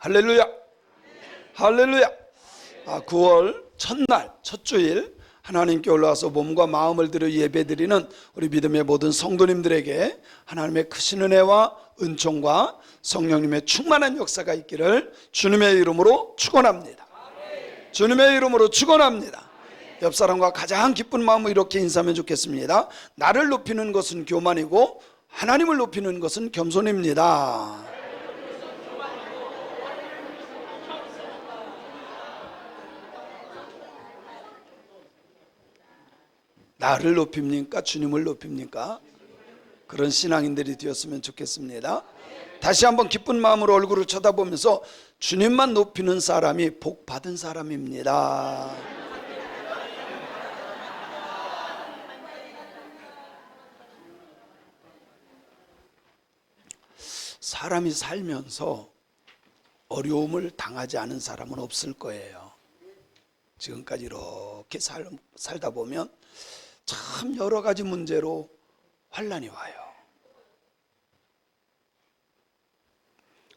할렐루야. 할렐루야. 9월 첫날 첫 주일 하나님께 올라와서 몸과 마음을 들여 예배드리는 우리 믿음의 모든 성도님들에게 하나님의 크신 은혜와 은총과 성령님의 충만한 역사가 있기를 주님의 이름으로 축원합니다. 주님의 이름으로 축원합니다. 옆 사람과 가장 기쁜 마음으로 이렇게 인사하면 좋겠습니다. 나를 높이는 것은 교만이고 하나님을 높이는 것은 겸손입니다. 나를 높입니까? 주님을 높입니까? 그런 신앙인들이 되었으면 좋겠습니다. 다시 한번 기쁜 마음으로 얼굴을 쳐다보면서 주님만 높이는 사람이 복 받은 사람입니다. 사람이 살면서 어려움을 당하지 않은 사람은 없을 거예요. 지금까지 이렇게 살다 보면 참 여러 가지 문제로 환난이 와요.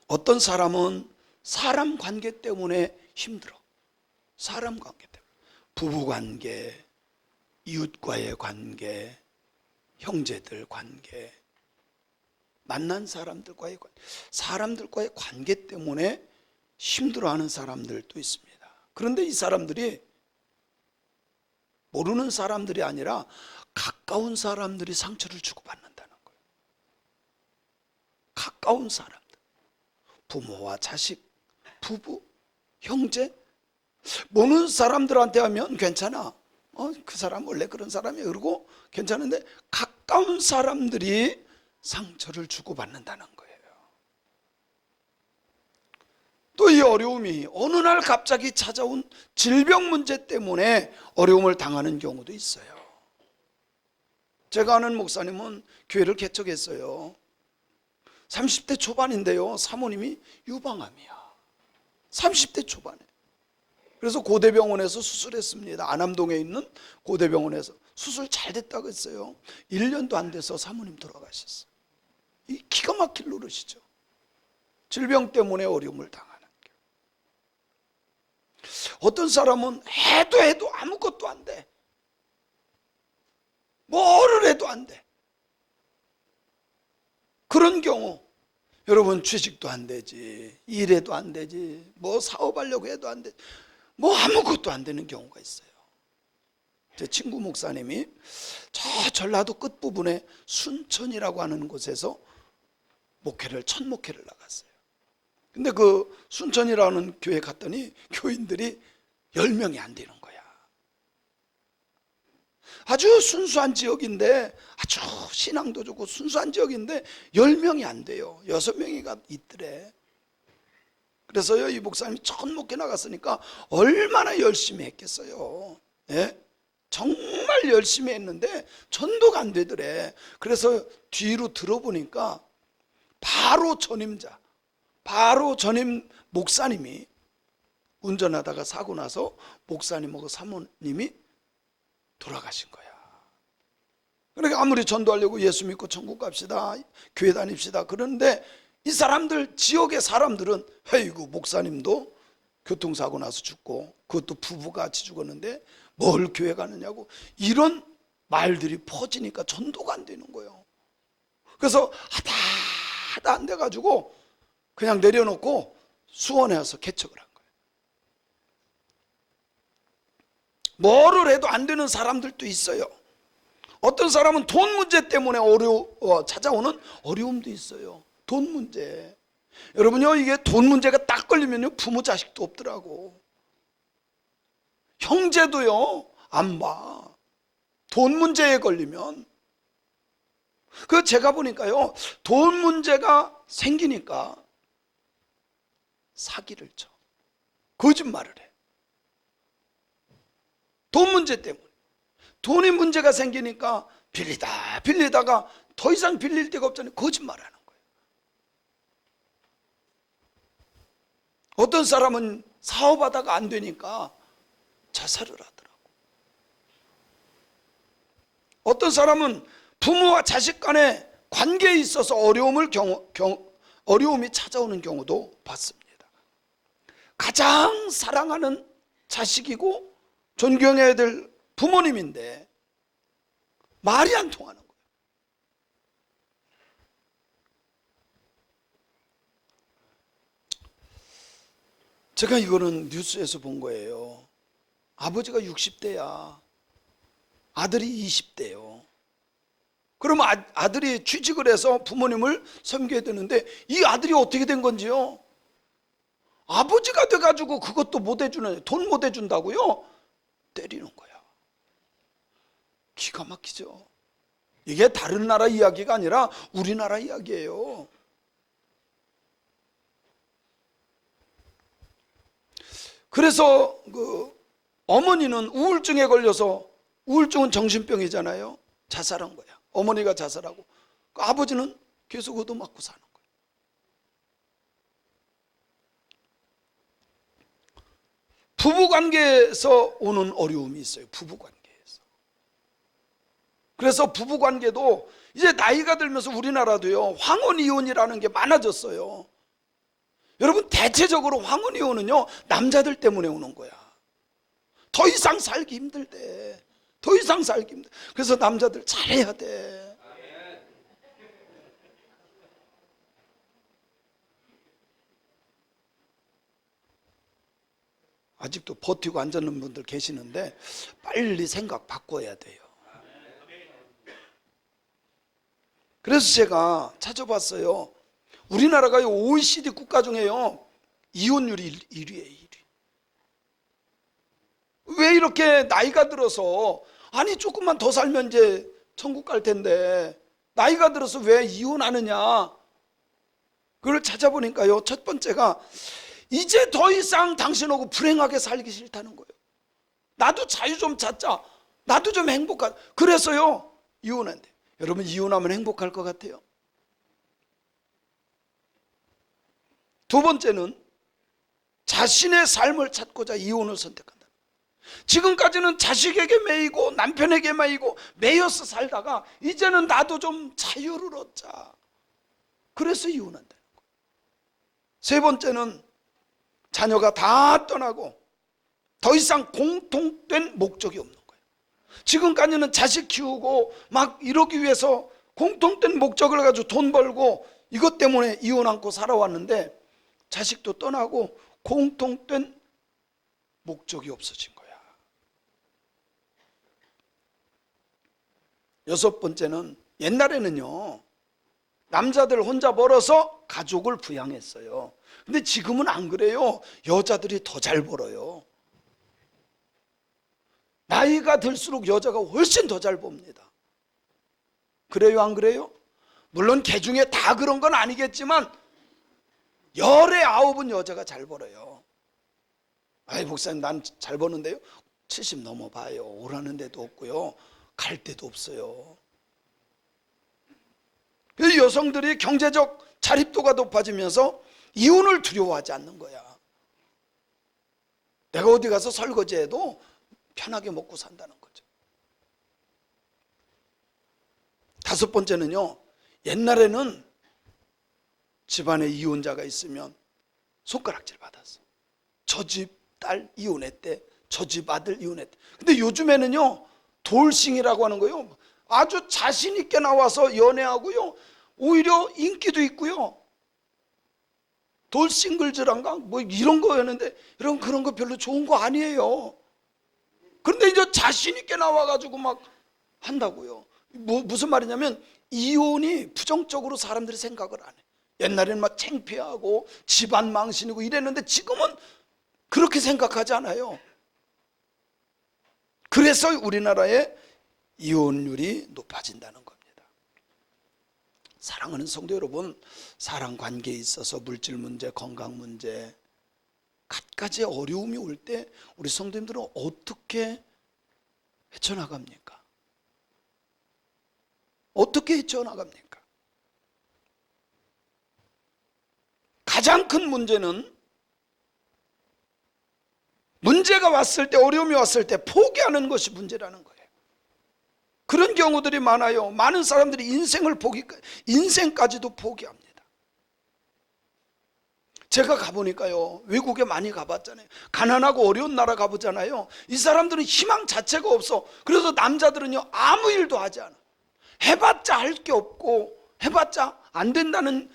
어떤 사람은 사람 관계 때문에 힘들어. 사람 관계 때문에. 부부 관계, 이웃과의 관계, 형제들 관계, 만난 사람들과의 관계, 사람들과의 관계 때문에 힘들어하는 사람들도 있습니다. 그런데 이 사람들이 모르는 사람들이 아니라 가까운 사람들이 상처를 주고받는다는 거예요. 가까운 사람들, 부모와 자식, 부부, 형제, 모르는 사람들한테 하면 괜찮아. 그 사람 원래 그런 사람이야. 그러고 괜찮은데 가까운 사람들이 상처를 주고받는다는 거예요. 또 이 어려움이 어느 날 갑자기 찾아온 질병 문제 때문에 어려움을 당하는 경우도 있어요. 제가 아는 목사님은 교회를 개척했어요. 30대 초반인데요, 사모님이 유방암이야. 30대 초반에. 그래서 고대병원에서 수술했습니다. 안암동에 있는 고대병원에서 수술 잘 됐다고 했어요. 1년도 안 돼서 사모님 돌아가셨어요. 이 기가 막힐 노릇이죠. 질병 때문에 어려움을 당하는. 어떤 사람은 해도 아무것도 안 돼. 뭐를 해도 안 돼. 그런 경우 여러분 취직도 안 되지, 일해도 안 되지, 뭐 사업하려고 해도 안 되지, 뭐 아무것도 안 되는 경우가 있어요. 제 친구 목사님이 저 전라도 끝부분에 순천이라고 하는 곳에서 첫 목회를 나갔어요. 근데 그 순천이라는 교회 갔더니 교인들이 10명이 안 되는 거야. 아주 순수한 지역인데, 아주 신앙도 좋고 순수한 지역인데 10명이 안 돼요. 6명이가 있더래. 그래서요, 이 목사님이 첫 목회 나갔으니까 얼마나 열심히 했겠어요. 예? 정말 열심히 했는데 전도가 안 되더래. 그래서 뒤로 들어보니까 바로 전임 목사님이 운전하다가 사고 나서 목사님하고 사모님이 돌아가신 거야. 그러니까 아무리 전도하려고 예수 믿고 천국 갑시다, 교회 다닙시다 그러는데 이 사람들, 지역의 사람들은 아이고 목사님도 교통사고 나서 죽고 그것도 부부같이 죽었는데 뭘 교회 가느냐고 이런 말들이 퍼지니까 전도가 안 되는 거예요. 그래서 하다 안 돼가지고 그냥 내려놓고 수원에 와서 개척을 한 거예요. 뭐를 해도 안 되는 사람들도 있어요. 어떤 사람은 돈 문제 때문에 찾아오는 어려움도 있어요. 돈 문제. 여러분요, 이게 돈 문제가 딱 걸리면요, 부모 자식도 없더라고. 형제도요, 안 봐. 돈 문제에 걸리면. 제가 보니까요, 돈 문제가 생기니까 사기를 쳐. 거짓말을 해. 돈 문제 때문에. 돈이 문제가 생기니까 빌리다가 더 이상 빌릴 데가 없잖아요. 거짓말을 하는 거예요. 어떤 사람은 사업하다가 안 되니까 자살을 하더라고. 어떤 사람은 부모와 자식 간의 관계에 있어서 어려움이 찾아오는 경우도 봤습니다. 가장 사랑하는 자식이고 존경해야 될 부모님인데 말이 안 통하는 거예요. 제가 이거는 뉴스에서 본 거예요. 아버지가 60대야. 아들이 20대요. 그러면 아들이 취직을 해서 부모님을 섬겨야 되는데 이 아들이 어떻게 된 건지요? 아버지가 돼가지고 그것도 못 해주는, 돈 못 해준다고요? 때리는 거야. 기가 막히죠. 이게 다른 나라 이야기가 아니라 우리나라 이야기예요. 그래서 어머니는 우울증에 걸려서, 우울증은 정신병이잖아요. 자살한 거야. 어머니가 자살하고 아버지는 계속 얻어맞고 사는 거예요. 부부관계에서 오는 어려움이 있어요. 부부관계에서. 그래서 부부관계도 이제 나이가 들면서 우리나라도요, 황혼이혼이라는 게 많아졌어요. 여러분, 대체적으로 황혼이혼은요 남자들 때문에 오는 거야. 더 이상 살기 힘들대. 더 이상 살기 힘들대. 그래서 남자들 잘해야 돼. 아직도 버티고 앉았는 분들 계시는데 빨리 생각 바꿔야 돼요. 그래서 제가 찾아봤어요. 우리나라가 OECD 국가 중에요 이혼율이 1위예요. 1위. 왜 이렇게 나이가 들어서, 아니 조금만 더 살면 이제 천국 갈 텐데 나이가 들어서 왜 이혼하느냐, 그걸 찾아보니까요, 첫 번째가 이제 더 이상 당신하고 불행하게 살기 싫다는 거예요. 나도 자유 좀 찾자, 나도 좀 행복하자. 그래서요 이혼한대. 여러분, 이혼하면 행복할 것 같아요? 두 번째는 자신의 삶을 찾고자 이혼을 선택한다. 지금까지는 자식에게 매이고 남편에게 매여서 살다가 이제는 나도 좀 자유를 얻자. 그래서 이혼한다는 거예요. 세 번째는 자녀가 다 떠나고 더 이상 공통된 목적이 없는 거예요. 지금까지는 자식 키우고 막 이러기 위해서 공통된 목적을 가지고 돈 벌고 이것 때문에 이혼 않고 살아왔는데 자식도 떠나고 공통된 목적이 없어진 거야. 여섯 번째는, 옛날에는요 남자들 혼자 벌어서 가족을 부양했어요. 근데 지금은 안 그래요. 여자들이 더 잘 벌어요. 나이가 들수록 여자가 훨씬 더 잘 법니다. 그래요, 안 그래요? 물론 개 중에 다 그런 건 아니겠지만 10에 9은 여자가 잘 벌어요. 아이, 목사님 난 잘 버는데요? 70 넘어봐요. 오라는 데도 없고요, 갈 데도 없어요. 그래서 여성들이 경제적 자립도가 높아지면서 이혼을 두려워하지 않는 거야. 내가 어디 가서 설거지해도 편하게 먹고 산다는 거죠. 다섯 번째는요, 옛날에는 집안에 이혼자가 있으면 손가락질 받았어. 저 집 딸 이혼했대, 저 집 아들 이혼했대. 근데 요즘에는요 돌싱이라고 하는 거예요. 아주 자신 있게 나와서 연애하고요, 오히려 인기도 있고요. 돌싱글즈란가 뭐 이런 거였는데, 여러분 그런 거 별로 좋은 거 아니에요. 그런데 이제 자신 있게 나와가지고 막 한다고요. 무슨 말이냐면 이혼이 부정적으로 사람들이 생각을 안 해. 옛날에는 막 창피하고 집안 망신이고 이랬는데 지금은 그렇게 생각하지 않아요. 그래서 우리나라의 이혼율이 높아진다는 겁니다. 사랑하는 성도 여러분, 사랑 관계에 있어서 물질 문제, 건강 문제, 갖가지 어려움이 올 때 우리 성도님들은 어떻게 헤쳐나갑니까? 어떻게 헤쳐나갑니까? 가장 큰 문제는, 문제가 왔을 때, 어려움이 왔을 때 포기하는 것이 문제라는 거예요. 그런 경우들이 많아요. 많은 사람들이 인생까지도 포기합니다. 제가 가보니까요, 외국에 많이 가봤잖아요. 가난하고 어려운 나라 가보잖아요. 이 사람들은 희망 자체가 없어. 그래서 남자들은요, 아무 일도 하지 않아. 해봤자 할 게 없고 해봤자 안 된다는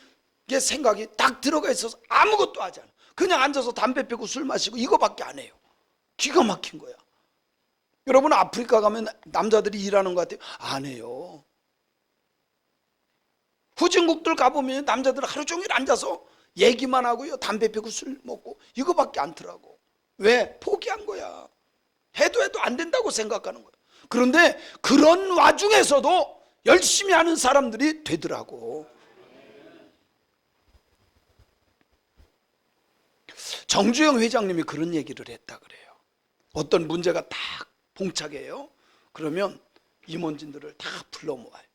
게 생각이 딱 들어가 있어서 아무것도 하지 않아. 그냥 앉아서 담배 피고 술 마시고 이거밖에 안 해요. 기가 막힌 거야. 여러분, 아프리카 가면 남자들이 일하는 것 같아요? 안 해요. 후진국들 가보면 남자들 하루 종일 앉아서 얘기만 하고요, 담배 피고 술 먹고 이거밖에 않더라고. 왜? 포기한 거야. 해도 안 된다고 생각하는 거야. 그런데 그런 와중에서도 열심히 하는 사람들이 되더라고. 정주영 회장님이 그런 얘기를 했다 그래요. 어떤 문제가 딱 봉착해요. 그러면 임원진들을 다 불러 모아요.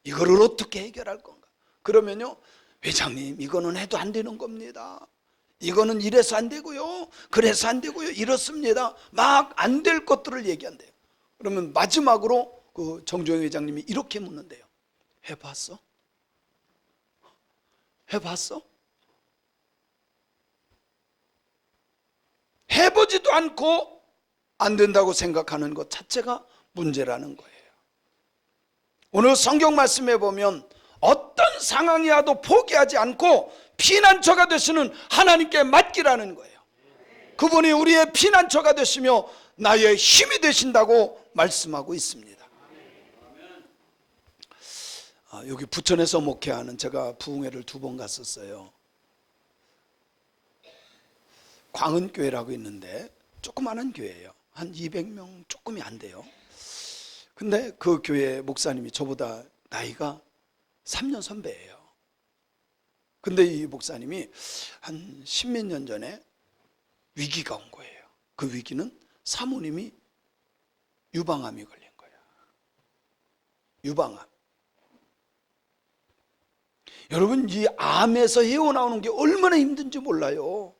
이거를 어떻게 해결할 건가? 그러면요, 회장님, 이거는 해도 안 되는 겁니다. 이거는 이래서 안 되고요, 그래서 안 되고요, 이렇습니다. 막 안 될 것들을 얘기한대요. 그러면 마지막으로 그 정주영 회장님이 이렇게 묻는데요. 해봤어? 해봤어? 해보지도 않고 안 된다고 생각하는 것 자체가 문제라는 거예요. 오늘 성경 말씀에 보면 어떤 상황이 와도 포기하지 않고 피난처가 되시는 하나님께 맡기라는 거예요. 그분이 우리의 피난처가 되시며 나의 힘이 되신다고 말씀하고 있습니다. 여기 부천에서 목회하는, 제가 부흥회를 2번 갔었어요. 광은교회라고 있는데 조그마한 교회예요. 한 200명 조금이 안 돼요. 근데 그 교회 목사님이 저보다 나이가 3년 선배예요. 근데 이 목사님이 한 10몇 년 전에 위기가 온 거예요. 그 위기는 사모님이 유방암이 걸린 거예요. 유방암. 여러분, 이 암에서 헤어나오는 게 얼마나 힘든지 몰라요.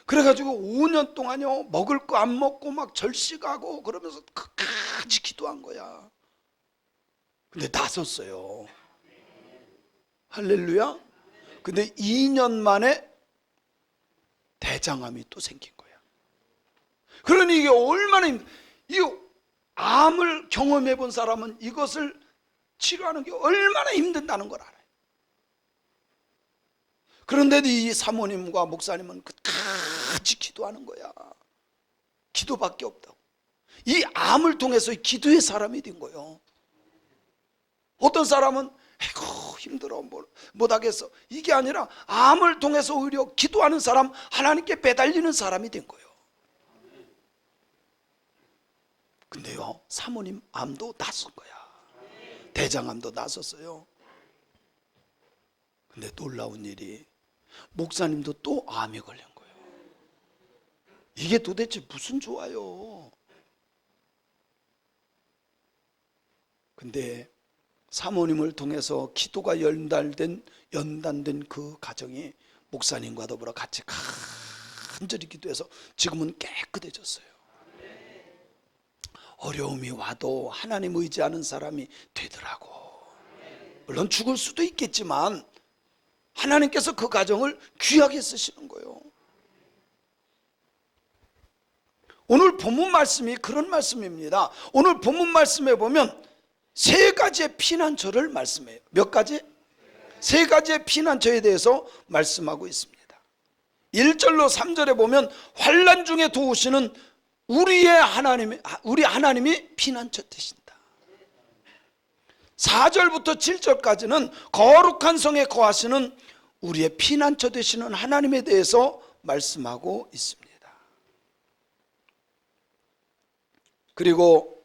그래가지고 5년 동안요, 먹을 거 안 먹고 막 절식하고 그러면서 끝까지 기도한 거야. 근데 나섰어요. 할렐루야. 근데 2년 만에 대장암이 또 생긴 거야. 그러니 이게 얼마나 이 암을 경험해 본 사람은 이것을 치료하는 게 얼마나 힘든다는 걸 알아요. 그런데도 이 사모님과 목사님은 끝까지 기도하는 거야. 기도밖에 없다고. 이 암을 통해서 기도의 사람이 된 거예요. 어떤 사람은 아이고 힘들어 못하겠어, 이게 아니라 암을 통해서 오히려 기도하는 사람, 하나님께 배달리는 사람이 된 거예요. 근데요, 사모님 암도 낫은 거야. 대장암도 낫었어요. 근데 놀라운 일이 목사님도 또 암에 걸린 거예요. 이게 도대체 무슨 좋아요. 근데 사모님을 통해서 기도가 연단된 그 가정이 목사님과 더불어 같이 간절히 기도해서 지금은 깨끗해졌어요. 어려움이 와도 하나님 의지하는 사람이 되더라고. 물론 죽을 수도 있겠지만 하나님께서 그 가정을 귀하게 쓰시는 거예요. 오늘 본문 말씀이 그런 말씀입니다. 오늘 본문 말씀에 보면 3가지의 피난처를 말씀해요. 몇 가지? 3가지의 피난처에 대해서 말씀하고 있습니다. 1절로 3절에 보면 환난 중에 도우시는 우리 하나님이 피난처 되신다. 4절부터 7절까지는 거룩한 성에 거하시는 우리의 피난처 되시는 하나님에 대해서 말씀하고 있습니다. 그리고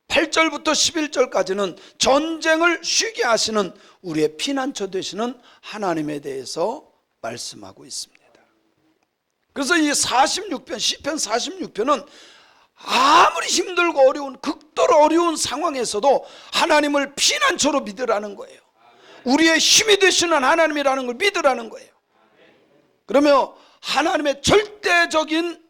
8절부터 11절까지는 전쟁을 쉬게 하시는 우리의 피난처 되시는 하나님에 대해서 말씀하고 있습니다. 그래서 이 46편, 시편 46편은 아무리 힘들고 어려운, 극도로 어려운 상황에서도 하나님을 피난처로 믿으라는 거예요. 우리의 힘이 되시는 하나님이라는 걸 믿으라는 거예요. 그러면 하나님의 절대적인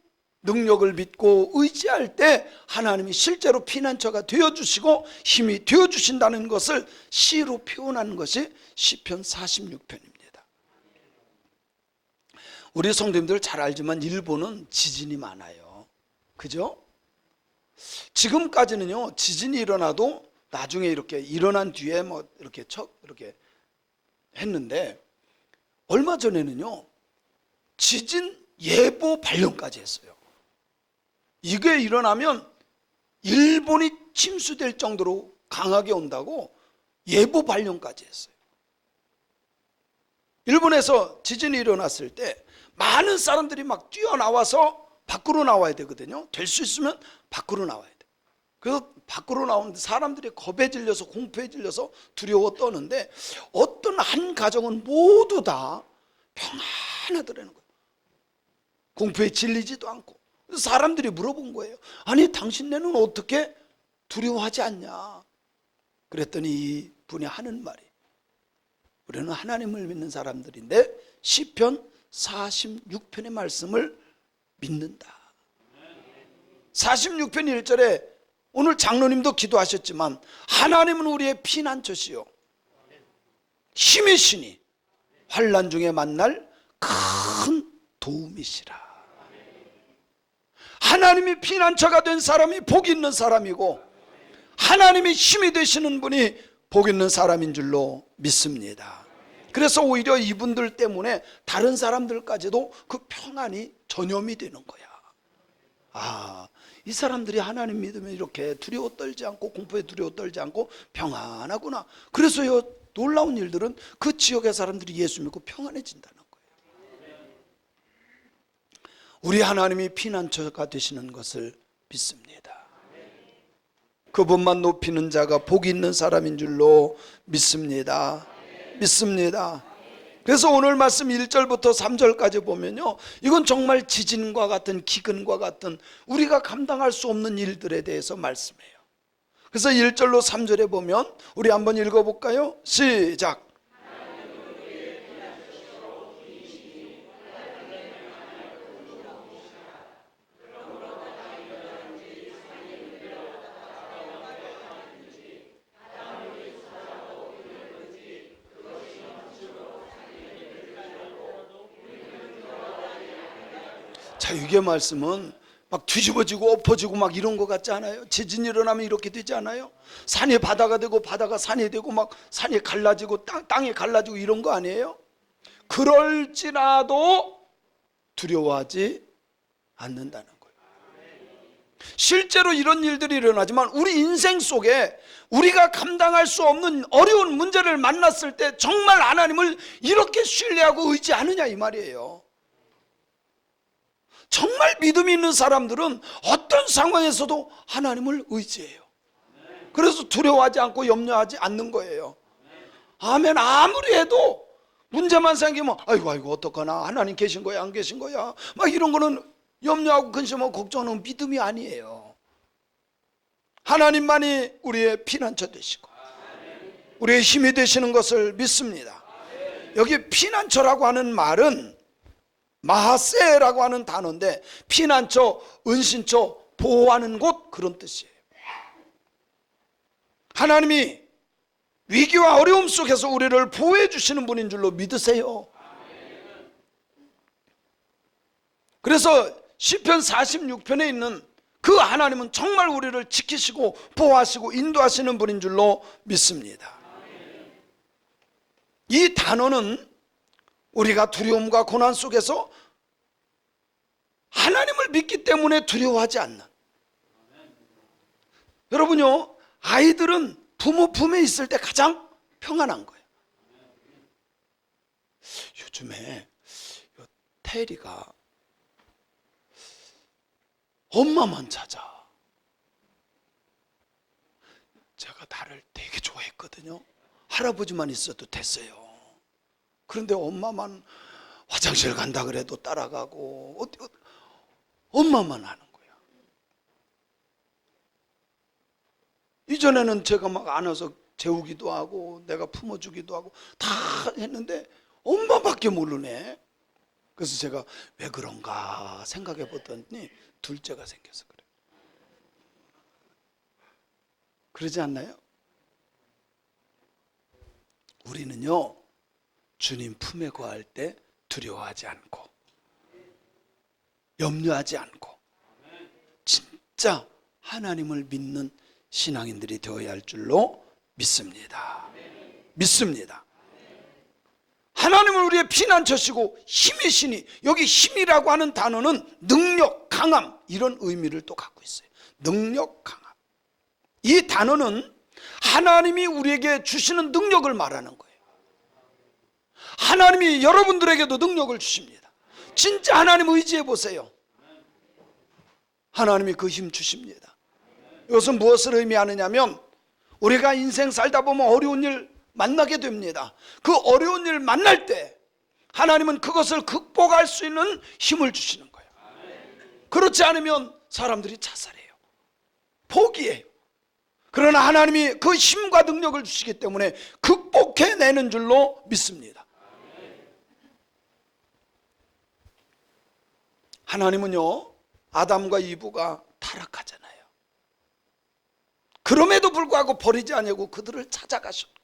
능력을 믿고 의지할 때 하나님이 실제로 피난처가 되어주시고 힘이 되어주신다는 것을 시로 표현하는 것이 시편 46편입니다. 우리 성도님들 잘 알지만 일본은 지진이 많아요. 그죠? 지금까지는요, 지진이 일어나도 나중에 이렇게 일어난 뒤에 뭐 이렇게 이렇게 했는데, 얼마 전에는요, 지진 예보 발령까지 했어요. 이게 일어나면 일본이 침수될 정도로 강하게 온다고 예보 발령까지 했어요. 일본에서 지진이 일어났을 때 많은 사람들이 막 뛰어나와서 밖으로 나와야 되거든요. 될 수 있으면 밖으로 나와야 돼요. 그래서 밖으로 나오는데 사람들이 겁에 질려서 공포에 질려서 두려워 떠는데 어떤 한 가정은 모두 다 평안하더라는 거예요. 공포에 질리지도 않고. 그래서 사람들이 물어본 거예요. 아니 당신네는 어떻게 두려워하지 않냐? 그랬더니 이 분이 하는 말이, 우리는 하나님을 믿는 사람들인데 시편 46편의 말씀을 믿는다. 46편 1절에 오늘 장로님도 기도하셨지만 하나님은 우리의 피난처시요 힘의 신이 환난 중에 만날 큰 도움이시라. 하나님이 피난처가 된 사람이 복 있는 사람이고 하나님이 힘이 되시는 분이 복 있는 사람인 줄로 믿습니다. 그래서 오히려 이분들 때문에 다른 사람들까지도 그 평안이 전염이 되는 거야. 아, 이 사람들이 하나님 믿으면 이렇게 두려워 떨지 않고 공포에 두려워 떨지 않고 평안하구나. 그래서요, 놀라운 일들은 그 지역의 사람들이 예수 믿고 평안해진다는 거예요. 우리 하나님이 피난처가 되시는 것을 믿습니다. 그분만 높이는 자가 복이 있는 사람인 줄로 믿습니다. 믿습니다. 그래서 오늘 말씀 1절부터 3절까지 보면요, 이건 정말 지진과 같은 기근과 같은 우리가 감당할 수 없는 일들에 대해서 말씀해요. 그래서 1절로 3절에 보면 우리 한번 읽어볼까요? 시작. 자, 이게 말씀은 막 뒤집어지고 엎어지고 막 이런 것 같지 않아요? 지진이 일어나면 이렇게 되지 않아요? 산이 바다가 되고 바다가 산이 되고 막 산이 갈라지고 땅이 갈라지고 이런 거 아니에요? 그럴지라도 두려워하지 않는다는 거예요. 실제로 이런 일들이 일어나지만 우리 인생 속에 우리가 감당할 수 없는 어려운 문제를 만났을 때 정말 하나님을 이렇게 신뢰하고 의지하느냐 이 말이에요. 정말 믿음이 있는 사람들은 어떤 상황에서도 하나님을 의지해요. 그래서 두려워하지 않고 염려하지 않는 거예요. 아멘. 아무리 해도 문제만 생기면 아이고 어떡하나, 하나님 계신 거야 안 계신 거야 막 이런 거는 염려하고 근심하고 걱정하는 믿음이 아니에요. 하나님만이 우리의 피난처 되시고 우리의 힘이 되시는 것을 믿습니다. 여기 피난처라고 하는 말은 마하세라고 하는 단어인데 피난처, 은신처, 보호하는 곳 그런 뜻이에요. 하나님이 위기와 어려움 속에서 우리를 보호해 주시는 분인 줄로 믿으세요. 그래서 시편 46편에 있는 그 하나님은 정말 우리를 지키시고 보호하시고 인도하시는 분인 줄로 믿습니다. 이 단어는 우리가 두려움과 고난 속에서 하나님을 믿기 때문에 두려워하지 않는, 여러분요, 아이들은 부모 품에 있을 때 가장 평안한 거예요. 요즘에 테리가 엄마만 찾아. 제가 나를 되게 좋아했거든요. 할아버지만 있어도 됐어요. 그런데 엄마만 화장실 간다 그래도 따라가고 엄마만 하는 거야. 이전에는 제가 막 안아서 재우기도 하고 내가 품어주기도 하고 다 했는데 엄마밖에 모르네. 그래서 제가 왜 그런가 생각해 보더니 둘째가 생겨서 그래. 그러지 않나요? 우리는요, 주님 품에 거할 때 두려워하지 않고 염려하지 않고 진짜 하나님을 믿는 신앙인들이 되어야 할 줄로 믿습니다. 믿습니다. 하나님은 우리의 피난처시고 힘이시니, 여기 힘이라고 하는 단어는 능력, 강함 이런 의미를 또 갖고 있어요. 능력, 강함. 이 단어는 하나님이 우리에게 주시는 능력을 말하는 거예요. 하나님이 여러분들에게도 능력을 주십니다. 진짜 하나님 의지해 보세요. 하나님이 그 힘 주십니다. 이것은 무엇을 의미하느냐면, 우리가 인생 살다 보면 어려운 일 만나게 됩니다. 그 어려운 일 만날 때 하나님은 그것을 극복할 수 있는 힘을 주시는 거예요. 그렇지 않으면 사람들이 자살해요, 포기해요. 그러나 하나님이 그 힘과 능력을 주시기 때문에 극복해내는 줄로 믿습니다. 하나님은요, 아담과 이브가 타락하잖아요. 그럼에도 불구하고 버리지 아니하고 그들을 찾아가셨고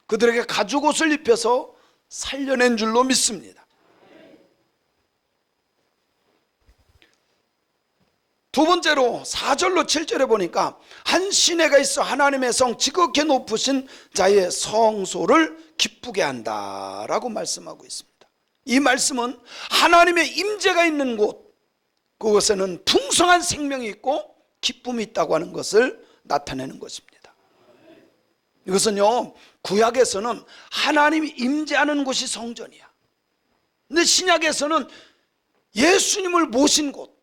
그들에게 가죽옷을 입혀서 살려낸 줄로 믿습니다. 두 번째로 4절로 7절에 보니까 한 시내가 있어 하나님의 성 지극히 높으신 자의 성소를 기쁘게 한다라고 말씀하고 있습니다. 이 말씀은 하나님의 임재가 있는 곳, 그곳에는 풍성한 생명이 있고 기쁨이 있다고 하는 것을 나타내는 것입니다. 이것은요, 구약에서는 하나님이 임재하는 곳이 성전이야. 근데 신약에서는 예수님을 모신 곳,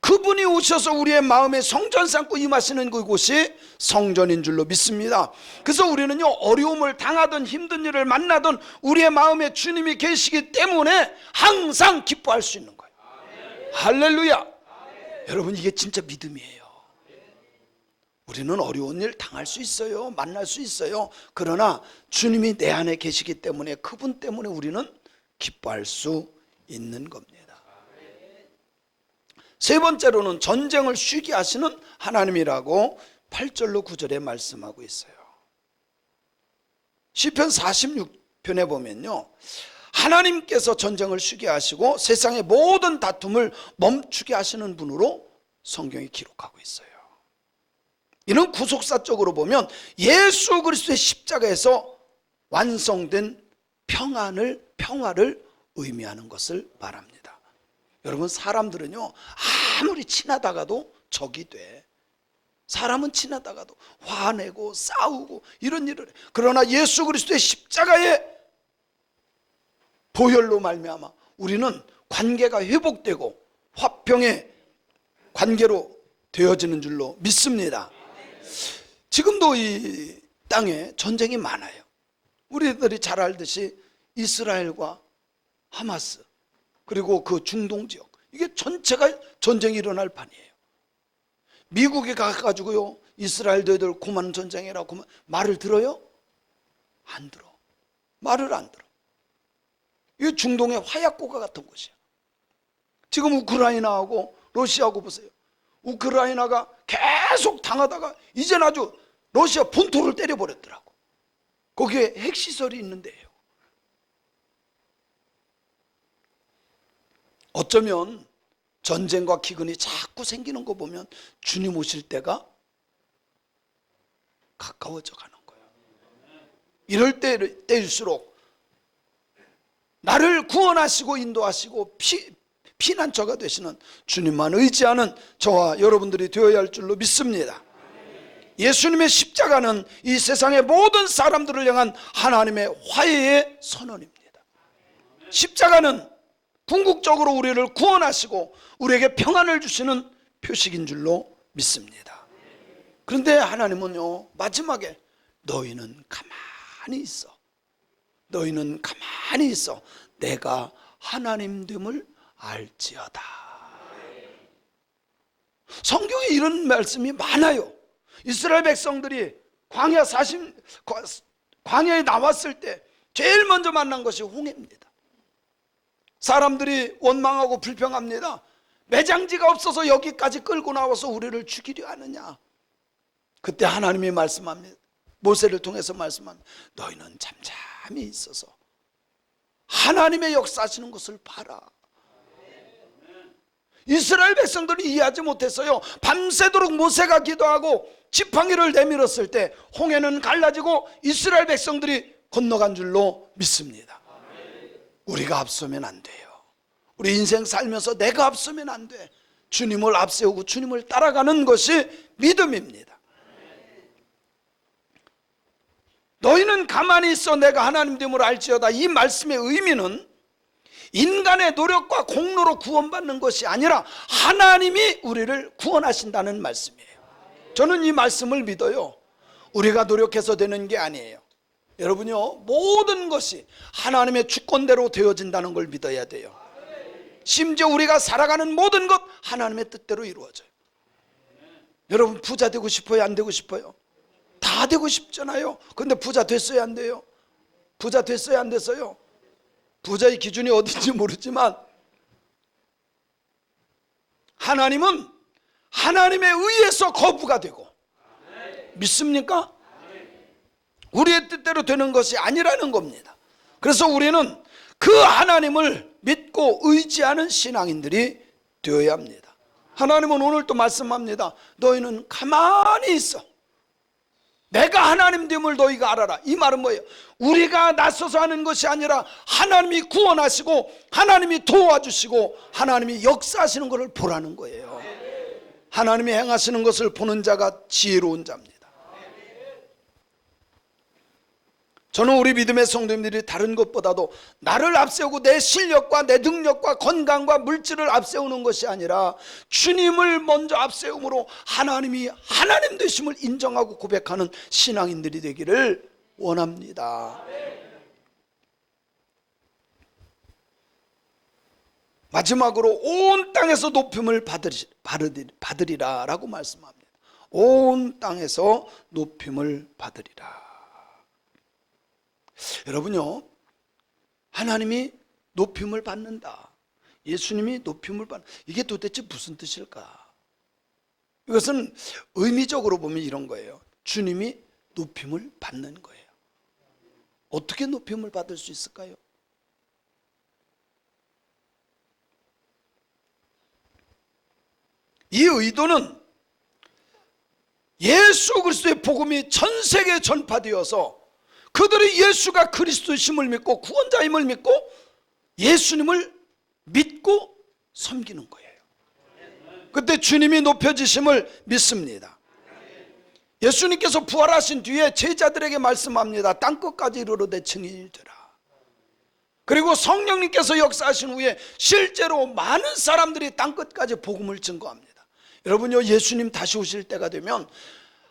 그분이 오셔서 우리의 마음에 성전 삼고 임하시는 그곳이 성전인 줄로 믿습니다. 그래서 우리는요, 어려움을 당하든 힘든 일을 만나든 우리의 마음에 주님이 계시기 때문에 항상 기뻐할 수 있는 거예요. 할렐루야. 여러분, 이게 진짜 믿음이에요. 우리는 어려운 일 당할 수 있어요, 만날 수 있어요. 그러나 주님이 내 안에 계시기 때문에 그분 때문에 우리는 기뻐할 수 있는 겁니다. 세 번째로는 전쟁을 쉬게 하시는 하나님이라고 8절로 9절에 말씀하고 있어요. 시편 46편에 보면요, 하나님께서 전쟁을 쉬게 하시고 세상의 모든 다툼을 멈추게 하시는 분으로 성경이 기록하고 있어요. 이는 구속사적으로 보면 예수 그리스도의 십자가에서 완성된 평화를 의미하는 것을 말합니다. 여러분, 사람들은요, 아무리 친하다가도 적이 돼. 사람은 친하다가도 화내고 싸우고 이런 일을 해. 그러나 예수 그리스도의 십자가의 보혈로 말미암아 우리는 관계가 회복되고 화평의 관계로 되어지는 줄로 믿습니다. 지금도 이 땅에 전쟁이 많아요. 우리들이 잘 알듯이 이스라엘과 하마스, 그리고 그 중동 지역, 이게 전체가 전쟁이 일어날 판이에요. 미국에 가가지고요, 이스라엘 너희들 그만 전쟁해라 그만 말을 들어요? 안 들어. 말을 안 들어. 이게 중동의 화약고가 같은 곳이야. 지금 우크라이나하고 러시아하고 보세요. 우크라이나가 계속 당하다가 이제는 아주 러시아 본토를 때려버렸더라고. 거기에 핵시설이 있는데요. 어쩌면 전쟁과 기근이 자꾸 생기는 거 보면 주님 오실 때가 가까워져 가는 거예요. 이럴 때일수록 나를 구원하시고 인도하시고 피난처가 되시는 주님만 의지하는 저와 여러분들이 되어야 할 줄로 믿습니다. 예수님의 십자가는 이 세상의 모든 사람들을 향한 하나님의 화해의 선언입니다. 십자가는 궁극적으로 우리를 구원하시고 우리에게 평안을 주시는 표식인 줄로 믿습니다. 그런데 하나님은요, 마지막에 너희는 가만히 있어. 너희는 가만히 있어. 내가 하나님됨을 알지어다. 성경에 이런 말씀이 많아요. 이스라엘 백성들이 광야에 나왔을 때 제일 먼저 만난 것이 홍해입니다. 사람들이 원망하고 불평합니다. 매장지가 없어서 여기까지 끌고 나와서 우리를 죽이려 하느냐. 그때 하나님이 말씀합니다. 모세를 통해서 말씀합니다. 너희는 잠잠히 있어서 하나님의 역사하시는 것을 봐라. 이스라엘 백성들이 이해하지 못했어요. 밤새도록 모세가 기도하고 지팡이를 내밀었을 때 홍해는 갈라지고 이스라엘 백성들이 건너간 줄로 믿습니다. 우리가 앞서면 안 돼요. 우리 인생 살면서 내가 앞서면 안 돼. 주님을 앞세우고 주님을 따라가는 것이 믿음입니다. 너희는 가만히 있어 내가 하나님 됨을 알지어다. 이 말씀의 의미는 인간의 노력과 공로로 구원받는 것이 아니라 하나님이 우리를 구원하신다는 말씀이에요. 저는 이 말씀을 믿어요. 우리가 노력해서 되는 게 아니에요. 여러분요, 모든 것이 하나님의 주권대로 되어진다는 걸 믿어야 돼요. 심지어 우리가 살아가는 모든 것 하나님의 뜻대로 이루어져요. 여러분 부자 되고 싶어요? 안 되고 싶어요? 다 되고 싶잖아요. 근데 부자 됐어요? 안 돼요? 부자 됐어요? 안 됐어요? 부자의 기준이 어딘지 모르지만 하나님은 하나님의 의에서 거부가 되고, 믿습니까? 우리의 뜻대로 되는 것이 아니라는 겁니다. 그래서 우리는 그 하나님을 믿고 의지하는 신앙인들이 되어야 합니다. 하나님은 오늘 또 말씀합니다. 너희는 가만히 있어. 내가 하나님 됨을 너희가 알아라. 이 말은 뭐예요? 우리가 나서서 하는 것이 아니라 하나님이 구원하시고 하나님이 도와주시고 하나님이 역사하시는 것을 보라는 거예요. 하나님이 행하시는 것을 보는 자가 지혜로운 자입니다. 저는 우리 믿음의 성도님들이 다른 것보다도 나를 앞세우고 내 실력과 내 능력과 건강과 물질을 앞세우는 것이 아니라 주님을 먼저 앞세움으로 하나님이 하나님 되심을 인정하고 고백하는 신앙인들이 되기를 원합니다. 마지막으로 온 땅에서 높임을 받으리라 라고 말씀합니다. 온 땅에서 높임을 받으리라. 여러분요, 하나님이 높임을 받는다, 예수님이 높임을 받는다, 이게 도대체 무슨 뜻일까? 이것은 의미적으로 보면 이런 거예요. 주님이 높임을 받는 거예요. 어떻게 높임을 받을 수 있을까요? 이 의도는 예수 그리스도의 복음이 전 세계에 전파되어서 그들이 예수가 그리스도심을 믿고 구원자임을 믿고 예수님을 믿고 섬기는 거예요. 그때 주님이 높여지심을 믿습니다. 예수님께서 부활하신 뒤에 제자들에게 말씀합니다. 땅끝까지 이르러되 증인이 되라. 그리고 성령님께서 역사하신 후에 실제로 많은 사람들이 땅끝까지 복음을 증거합니다. 여러분요, 예수님 다시 오실 때가 되면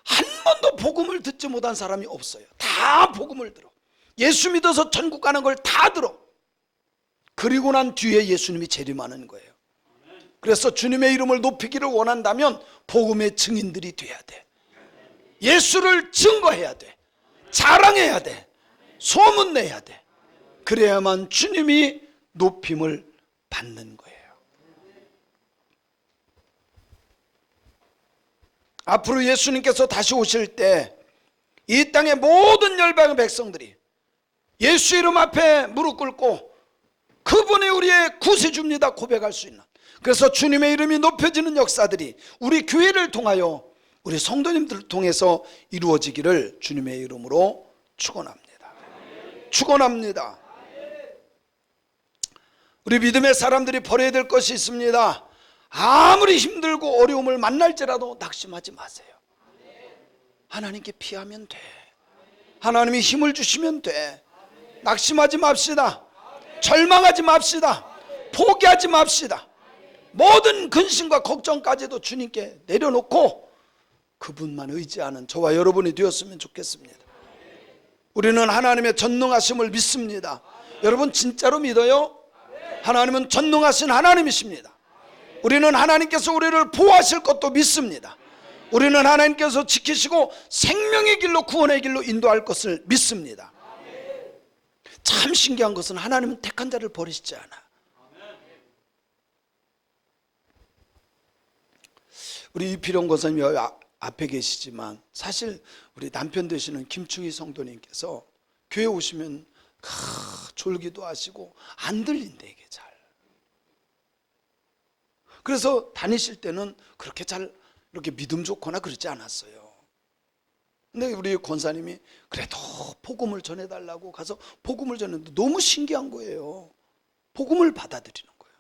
한 번도 복음을 듣지 못한 사람이 없어요. 다 복음을 들어. 예수 믿어서 천국 가는 걸 다 들어. 그리고 난 뒤에 예수님이 재림하는 거예요. 그래서 주님의 이름을 높이기를 원한다면 복음의 증인들이 돼야 돼. 예수를 증거해야 돼. 자랑해야 돼. 소문내야 돼. 그래야만 주님이 높임을 받는 거예요. 앞으로 예수님께서 다시 오실 때 이 땅의 모든 열방의 백성들이 예수 이름 앞에 무릎 꿇고 그분이 우리의 구세주입니다 고백할 수 있는, 그래서 주님의 이름이 높여지는 역사들이 우리 교회를 통하여 우리 성도님들을 통해서 이루어지기를 주님의 이름으로 축원합니다. 축원합니다. 우리 믿음의 사람들이 버려야 될 것이 있습니다. 아무리 힘들고 어려움을 만날지라도 낙심하지 마세요. 하나님께 피하면 돼. 하나님이 힘을 주시면 돼. 낙심하지 맙시다. 절망하지 맙시다. 포기하지 맙시다. 모든 근심과 걱정까지도 주님께 내려놓고 그분만 의지하는 저와 여러분이 되었으면 좋겠습니다. 우리는 하나님의 전능하심을 믿습니다. 여러분 진짜로 믿어요? 하나님은 전능하신 하나님이십니다. 우리는 하나님께서 우리를 보호하실 것도 믿습니다. 우리는 하나님께서 지키시고 생명의 길로 구원의 길로 인도할 것을 믿습니다. 참 신기한 것은 하나님은 택한 자를 버리시지 않아. 우리 이필용 권사님이 앞에 계시지만 사실 우리 남편 되시는 김충희 성도님께서 교회 오시면 졸기도 하시고 안 들린대 이게 잘. 그래서 다니실 때는 그렇게 잘 이렇게 믿음 좋거나 그러지 않았어요. 근데 우리 권사님이 그래도 복음을 전해달라고 가서 복음을 전했는데 너무 신기한 거예요. 복음을 받아들이는 거예요.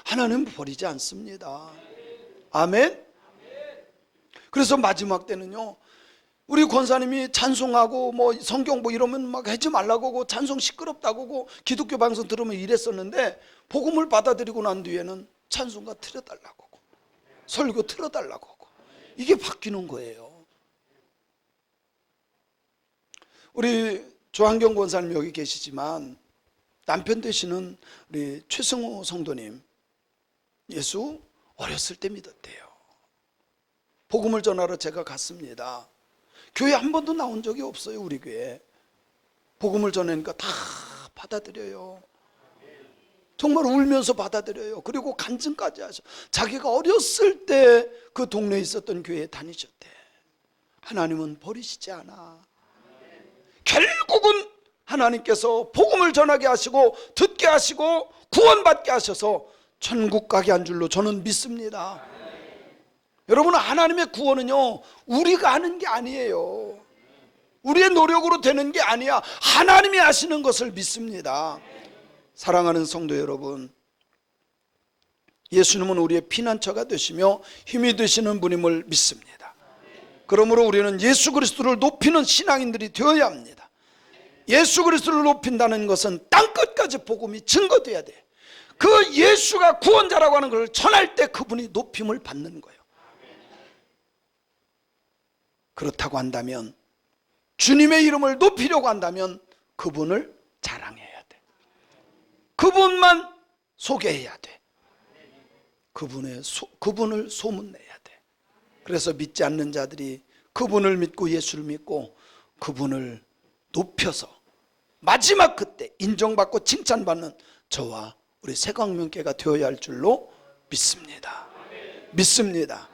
하나님은 버리지 않습니다. 아멘. 그래서 마지막 때는요, 우리 권사님이 찬송하고 뭐 성경 뭐 이러면 막 하지 말라고 하고 찬송 시끄럽다고 하고 기독교 방송 들으면 이랬었는데, 복음을 받아들이고 난 뒤에는 찬송가 틀어달라고 하고 설교 틀어달라고 하고 이게 바뀌는 거예요. 우리 조한경 권사님 여기 계시지만 남편 되시는 우리 최승호 성도님, 예수 어렸을 때 믿었대요. 복음을 전하러 제가 갔습니다. 교회 한 번도 나온 적이 없어요. 우리 교회 복음을 전하니까 다 받아들여요. 정말 울면서 받아들여요. 그리고 간증까지 하셔. 자기가 어렸을 때 그 동네에 있었던 교회에 다니셨대. 하나님은 버리시지 않아. 결국은 하나님께서 복음을 전하게 하시고 듣게 하시고 구원받게 하셔서 천국 가게 한 줄로 저는 믿습니다. 여러분, 하나님의 구원은요, 우리가 하는 게 아니에요. 우리의 노력으로 되는 게 아니야. 하나님이 하시는 것을 믿습니다. 사랑하는 성도 여러분, 예수님은 우리의 피난처가 되시며 힘이 되시는 분임을 믿습니다. 그러므로 우리는 예수 그리스도를 높이는 신앙인들이 되어야 합니다. 예수 그리스도를 높인다는 것은 땅끝까지 복음이 증거돼야 돼. 그 예수가 구원자라고 하는 것을 전할 때 그분이 높임을 받는 거예요. 그렇다고 한다면, 주님의 이름을 높이려고 한다면 그분을 자랑해야 돼. 그분만 소개해야 돼. 그분을 소문내야 돼. 그래서 믿지 않는 자들이 그분을 믿고 예수를 믿고 그분을 높여서 마지막 그때 인정받고 칭찬받는 저와 우리 새광명교회가 되어야 할 줄로 믿습니다. 믿습니다.